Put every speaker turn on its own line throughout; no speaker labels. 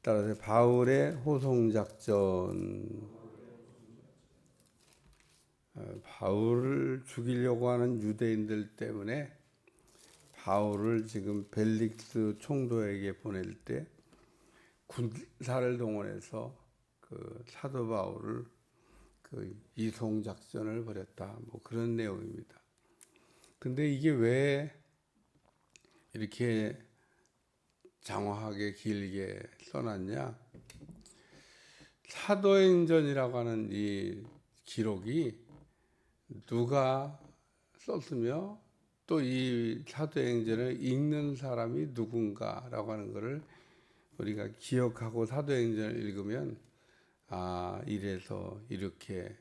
따라서 바울의 호송작전, 바울을 죽이려고 하는 유대인들 때문에 바울을 지금 벨릭스 총독에게 보낼 때 군사를 동원해서 그 사도 바울을 그 이송 작전을 벌였다. 뭐 그런 내용입니다. 근데 이게 왜 이렇게 장황하게 길게 써놨냐? 사도행전이라고 하는 이 기록이 누가 썼으며 또 이 사도행전을 읽는 사람이 누군가라고 하는 것을 우리가 기억하고 사도행전을 읽으면 이래서 이렇게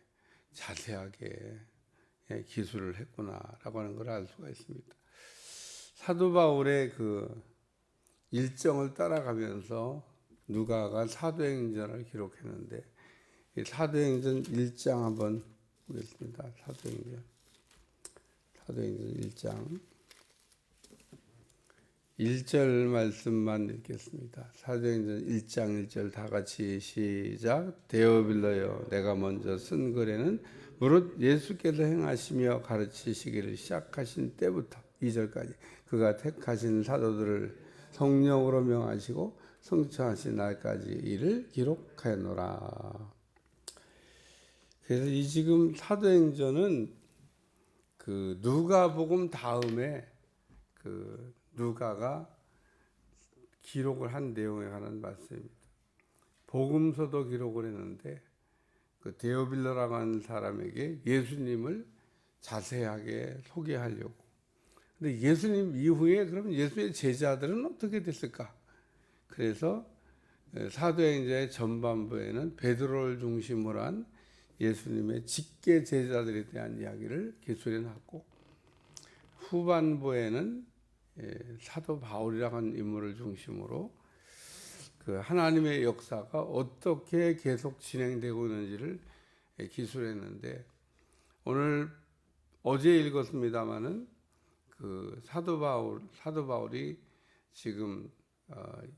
자세하게 기술을 했구나라고 하는 걸 알 수가 있습니다. 사도 바울의 그 일정을 따라가면서 누가가 사도행전을 기록했는데 이 사도행전 1장 한번 보겠습니다. 사도행전 1장 1절 말씀만 읽겠습니다. 사도행전 1장 1절 다 같이 시작. 데오빌러여, 내가 먼저 쓴 글에는 무릇 예수께서 행하시며 가르치시기를 시작하신 때부터 2절까지 그가 택하신 사도들을 성령으로 명하시고 성취하신 날까지 이를 기록하였노라. 그래서 이 지금 사도행전은 그 누가복음 다음에 그 누가가 기록을 한 내용에 관한 말씀입니다. 복음서도 기록을 했는데 그 데오빌러라고 하는 사람에게 예수님을 자세하게 소개하려고. 근데 예수님 이후에 그럼 예수의 제자들은 어떻게 됐을까? 그래서 사도행전의 전반부에는 베드로를 중심으로 한 예수님의 직계 제자들에 대한 이야기를 기술해 놨고, 후반부에는 사도 바울이라고 하는 인물을 중심으로 그 하나님의 역사가 어떻게 계속 진행되고 있는지를 기술했는데, 오늘 어제 읽었습니다마는 그 사도 바울이 지금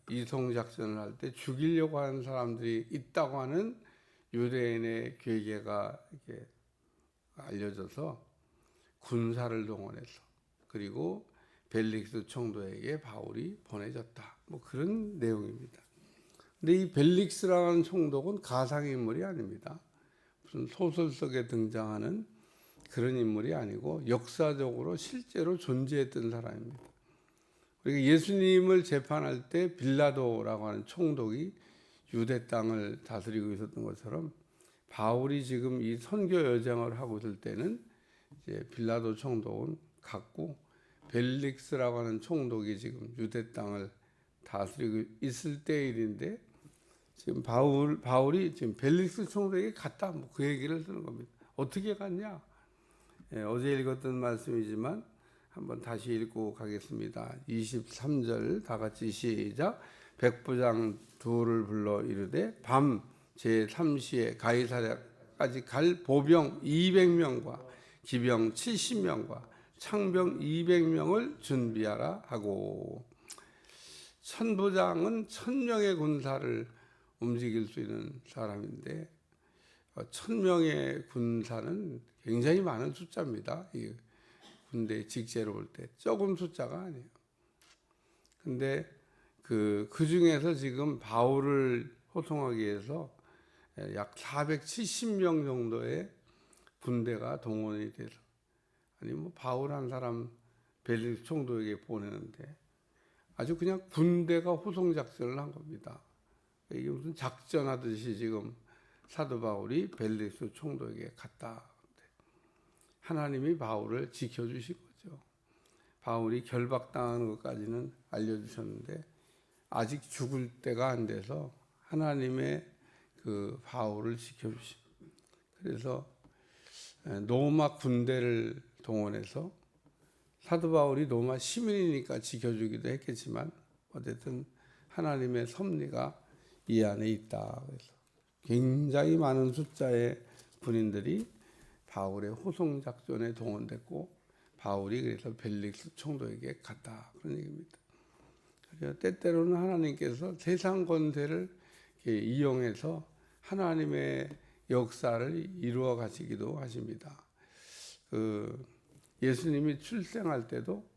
이송 작전을 할 때 죽이려고 하는 사람들이 있다고 하는 유대인의 괴계가 이렇게 알려져서 군사를 동원해서 그리고 벨릭스 총독에게 바울이 보내졌다. 뭐 그런 내용입니다. 근데 이 벨릭스라는 총독은 가상 인물이 아닙니다. 무슨 소설 속에 등장하는 그런 인물이 아니고 역사적으로 실제로 존재했던 사람입니다. 우리가 예수님을 재판할 때 빌라도라고 하는 총독이 유대 땅을 다스리고 있었던 것처럼 바울이 지금 이 선교 여정을 하고 있을 때는 이제 빌라도 총독은 갔고 벨릭스라고 하는 총독이 지금 유대 땅을 다스리고 있을 때 일인데 지금 바울이 지금 벨릭스 총독에게 갔다 뭐 그 얘기를 쓰는 겁니다. 어떻게 갔냐? 어제 읽었던 말씀이지만 한번 다시 읽고 가겠습니다. 23절 다 같이 시작. 백부장 둘을 불러 이르되 밤 제3시에 가이사랴까지 갈 보병 200명과 기병 70명과 창병 200명을 준비하라 하고, 천부장은 1000명의 군사를 움직일 수 있는 사람인데 1000명의 군사는 굉장히 많은 숫자입니다. 이 군대 직제로 볼 때 조금 숫자가 아니에요. 근데 그 중에서 지금 바울을 호송하기 위해서 약 470명 정도의 군대가 동원이 돼서, 아니 뭐 바울 한 사람 벨릭스 총독에게 보내는데 아주 그냥 군대가 호송 작전을 한 겁니다. 이게 무슨 작전하듯이 지금 사도 바울이 벨릭스 총독에게 갔다. 하나님이 바울을 지켜주신 거죠. 바울이 결박당하는 것까지는 알려주셨는데 아직 죽을 때가 안 돼서 하나님의 그 바울을 지켜주신. 그래서 로마 군대를 동원해서 사도 바울이 로마 시민이니까 지켜주기도 했겠지만 어쨌든 하나님의 섭리가 이 안에 있다. 그래서 굉장히 많은 숫자의 군인들이 바울의 호송 작전에 동원됐고 바울이 그래서 벨릭스 총독에게 갔다 그런 얘기입니다. 때때로는 하나님께서 세상 권세를 이용해서 하나님의 역사를 이루어 가시기도 하십니다. 예수님이 출생할 때도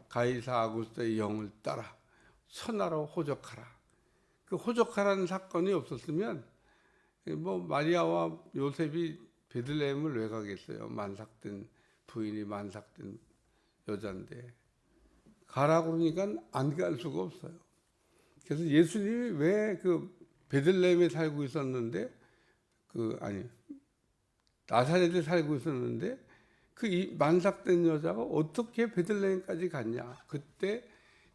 가이사 아구스토의 영을 따라 천하로 호적하라. 그 호적하라는 사건이 없었으면 뭐 마리아와 요셉이 베들레헴을 왜 가겠어요? 만삭된 부인이 만삭된 여자인데 가라고 그러니까 안 갈 수가 없어요. 그래서 예수님이 왜 베들레헴에 살고 있었는데 나사렛에 살고 있었는데 이 만삭된 여자가 어떻게 베들레헴까지 갔냐? 그때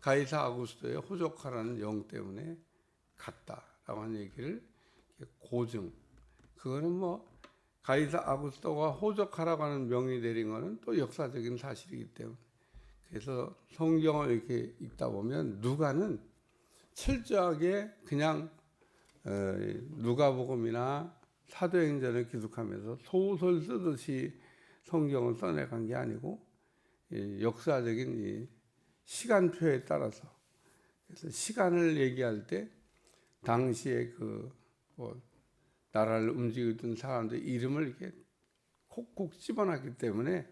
가이사 아구스토의 호적하라는 영 때문에 갔다라고 하는 얘기를 고증. 그거는 뭐 가이사 아구스토가 호적하라고 하는 명이 내린 거는 또 역사적인 사실이기 때문에. 그래서 성경을 이렇게 읽다 보면 누가는 철저하게 그냥 누가복음이나 사도행전을 기록하면서 소설 쓰듯이 성경을 써내간 게 아니고 역사적인 이 시간표에 따라서, 그래서 시간을 얘기할 때 당시에 나라를 움직이던 사람들 이름을 이렇게 콕콕 집어놨기 때문에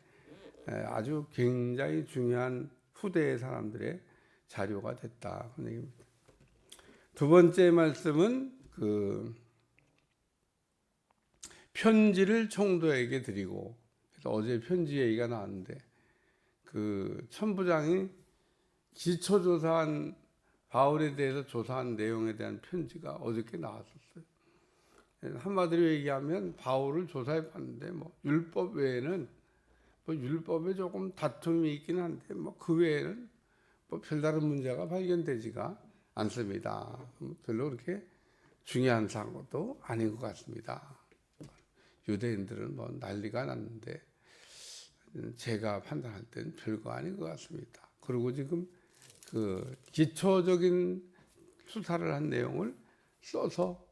아주 굉장히 중요한 후대의 사람들의 자료가 됐다 그런 얘기입니다. 두 번째 말씀은 편지를 총독에게 드리고, 그래서 어제 편지 얘기가 나왔는데 천부장이 기초조사한 바울에 대해서 조사한 내용에 대한 편지가 어저께 나왔었어요. 한마디로 얘기하면 바울을 조사해 봤는데 뭐 율법 외에는 뭐 율법에 조금 다툼이 있긴 한데 그 외에는 뭐 별다른 문제가 발견되지가 않습니다. 별로 그렇게 중요한 사고도 아닌 것 같습니다. 유대인들은 뭐 난리가 났는데 제가 판단할 때는 별거 아닌 것 같습니다. 그리고 지금 기초적인 수사를 한 내용을 써서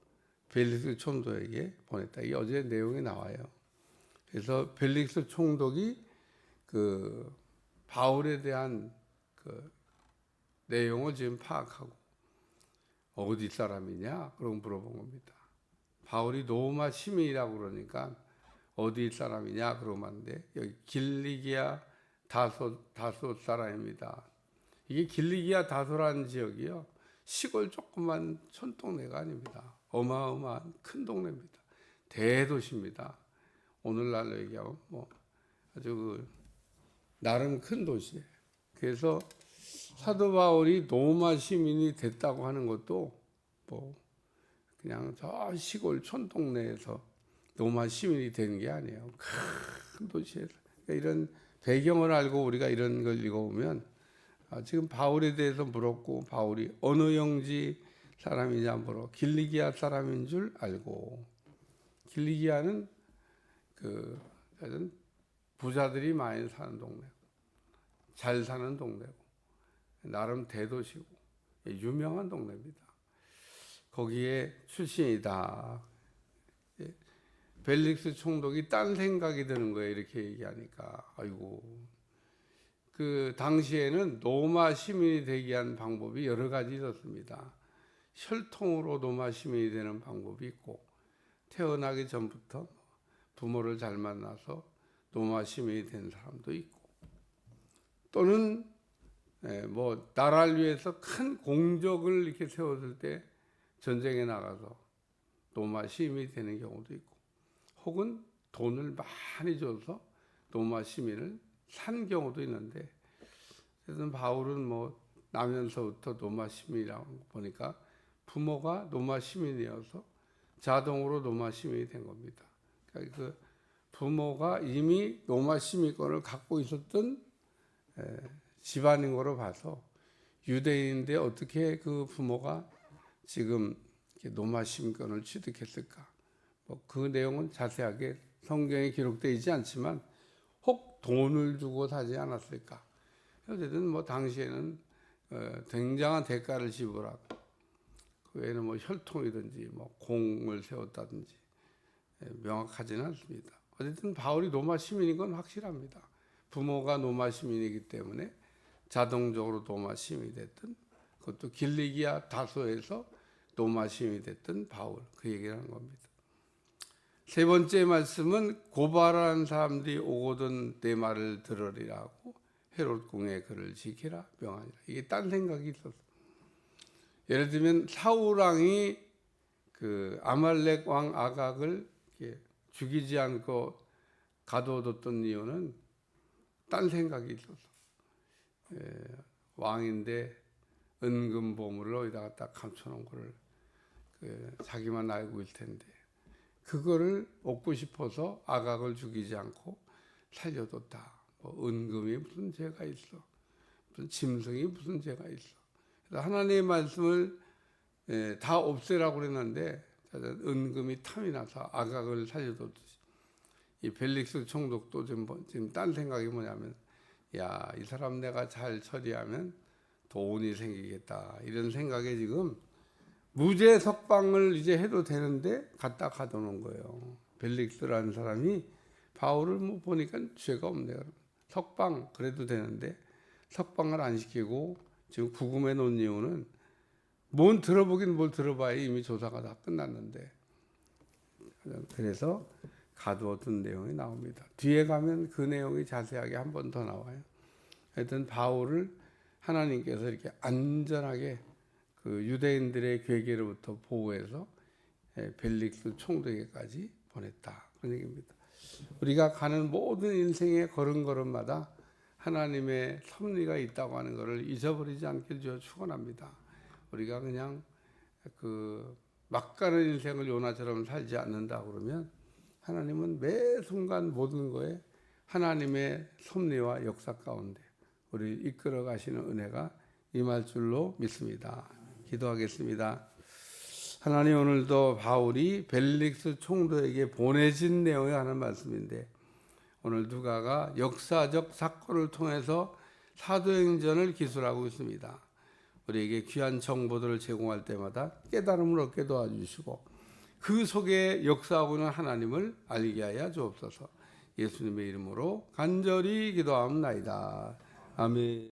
벨릭스 총독에게 보냈다. 이 어제 내용이 나와요. 그래서 벨릭스 총독이 바울에 대한 내용을 지금 파악하고 어디 사람이냐 그런 물어본 겁니다. 바울이 로마 시민이라고 그러니까 어디 사람이냐 그러는데 여기 길리기아 다소 사람입니다. 이게 길리기아 다소라는 지역이요, 시골 조그만 촌동네가 아닙니다. 어마어마한 큰 동네입니다. 대도시입니다. 오늘날로 얘기하면 아주 나름 큰 도시예요. 그래서 사도 바울이 로마 시민이 됐다고 하는 것도 그냥 저 시골 촌동네에서 로마 시민이 되는 게 아니에요. 큰 도시에서. 그러니까 이런 배경을 알고 우리가 이런 걸 읽어보면 지금 바울에 대해서 물었고 바울이 어느 영지 사람이냐 물어 길리기아 사람인 줄 알고, 길리기아는 부자들이 많이 사는 동네고 잘 사는 동네고 나름 대도시고 유명한 동네입니다. 거기에 출신이다. 벨릭스 총독이 딴 생각이 드는 거예요. 이렇게 얘기하니까 아이고, 당시에는 로마 시민이 되기 위한 방법이 여러 가지 있었습니다. 혈통으로 로마 시민이 되는 방법이 있고, 태어나기 전부터 부모를 잘 만나서 로마 시민이 된 사람도 있고, 또는 나라를 위해서 큰 공적을 이렇게 세웠을 때 전쟁에 나가서 로마 시민이 되는 경우도 있고, 혹은 돈을 많이 줘서 로마 시민을 산 경우도 있는데, 그래서 바울은 나면서부터 로마 시민이라고 보니까 부모가 로마 시민이어서 자동으로 로마 시민이 된 겁니다. 그러니까 부모가 이미 로마 시민권을 갖고 있었던 집안인 거로 봐서 유대인인데 어떻게 그 부모가 지금 로마 시민권을 취득했을까? 그 내용은 자세하게 성경에 기록되어 있지 않지만 혹 돈을 주고 사지 않았을까? 어쨌든 당시에는 굉장한 대가를 지불하고, 그 외에는 혈통이든지 공을 세웠다든지 명확하지는 않습니다. 어쨌든 바울이 로마 시민인 건 확실합니다. 부모가 로마 시민이기 때문에 자동적으로 도마심이 됐던, 그것도 길리기아 다소에서 도마심이 됐던 바울, 그 얘기를 하는 겁니다. 세 번째 말씀은 고발하는 사람들이 오거든 내 말을 들으리라고 헤롯 궁에 그를 지키라 명하니라. 이게 딴 생각이 있었어. 예를 들면 사울 왕이 그 아말렉 왕 아각을 죽이지 않고 가둬뒀던 이유는 딴 생각이 있었어. 왕인데 은금 보물을 어디다가 딱 감춰놓은 거를 자기만 알고 있을 텐데 그거를 얻고 싶어서 아각을 죽이지 않고 살려뒀다. 뭐 은금이 무슨 죄가 있어? 무슨 짐승이 무슨 죄가 있어? 그래서 하나님의 말씀을 다 없애라고 그랬는데 은금이 탐이 나서 아각을 살려뒀듯이 이 벨릭스 총독도 지금 딴 생각이 뭐냐면 야, 이 사람 내가 잘 처리하면 돈이 생기겠다 이런 생각에 지금 무죄 석방을 이제 해도 되는데 갖다 가둬놓은 거예요. 벨릭스라는 사람이 바울을 뭐 보니까 죄가 없네요. 석방 그래도 되는데 석방을 안 시키고 지금 구금해 놓은 이유는 뭘 들어보긴 뭘 들어봐야 이미 조사가 다 끝났는데 그래서 가두었던 내용이 나옵니다. 뒤에 가면 그 내용이 자세하게 한 번 더 나와요. 하여튼 바울을 하나님께서 이렇게 안전하게 그 유대인들의 괴계로부터 보호해서 벨릭스 총독에게까지 보냈다. 그런 얘기입니다. 우리가 가는 모든 인생의 걸음걸음마다 하나님의 섭리가 있다고 하는 것을 잊어버리지 않길 주여 축원합니다. 우리가 그냥 막 가는 인생을 요나처럼 살지 않는다 그러면 하나님은 매 순간 모든 거에 하나님의 섭리와 역사 가운데 우리 이끌어 가시는 은혜가 임할 줄로 믿습니다. 기도하겠습니다. 하나님, 오늘도 바울이 벨릭스 총독에게 보내진 내용에 하는 말씀인데 오늘 누가가 역사적 사건을 통해서 사도행전을 기술하고 있습니다. 우리에게 귀한 정보들을 제공할 때마다 깨달음을 얻게 도와주시고 그 속에 역사하고 있는 하나님을 알게 하여 주옵소서. 예수님의 이름으로 간절히 기도하옵나이다. 아멘.